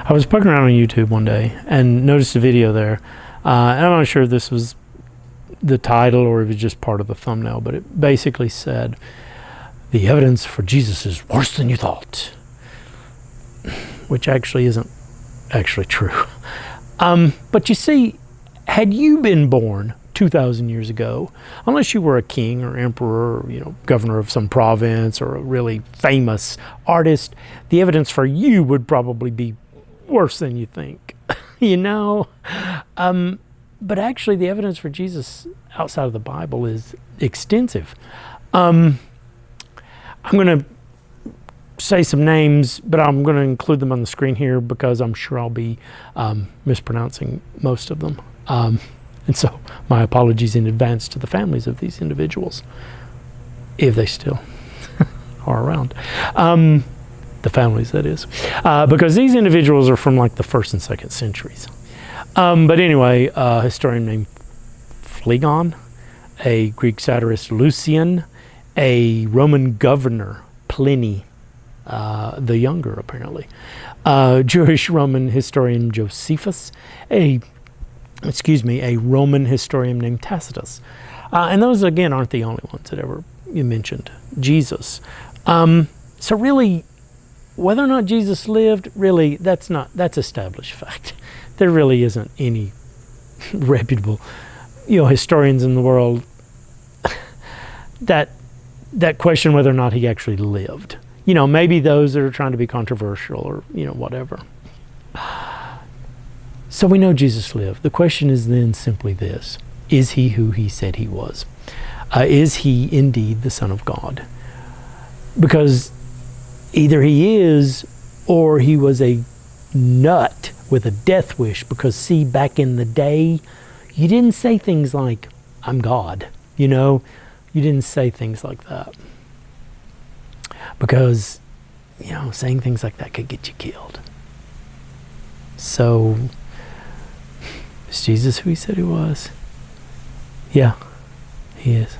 I was poking around on YouTube one day and noticed a video there. And I'm not sure if this was the title or if it's just part of the thumbnail, but it basically said, the evidence for Jesus is worse than you thought. Which actually isn't actually true. But you see, had you been born 2,000 years ago, unless you were a king or emperor, or, governor of some province or a really famous artist, the evidence for you would probably be worse than you think, But actually, the evidence for Jesus outside of the Bible is extensive. I'm going to say some names, but I'm going to include them on the screen here because I'm sure I'll be mispronouncing most of them. And so my apologies in advance to the families of these individuals, if they still are around. The families, that is. Because these individuals are from like the 1st and 2nd centuries. But anyway, a historian named Phlegon, a Greek satirist Lucian, a Roman governor Pliny the Younger, apparently, Jewish Roman historian Josephus, a Roman historian named Tacitus. And those, again, aren't the only ones that ever you mentioned Jesus. So really, whether or not Jesus lived, really, that's established fact. There really isn't any reputable, historians in the world that question whether or not he actually lived. Maybe those that are trying to be controversial or, whatever. So we know Jesus lived. The question is then simply this: is he who he said he was? Is he indeed the Son of God? Because either he is, or he was a nut with a death wish. Because see, back in the day, you didn't say things like, I'm God. You didn't say things like that. Because, saying things like that could get you killed. So, is Jesus who he said he was? Yeah, he is.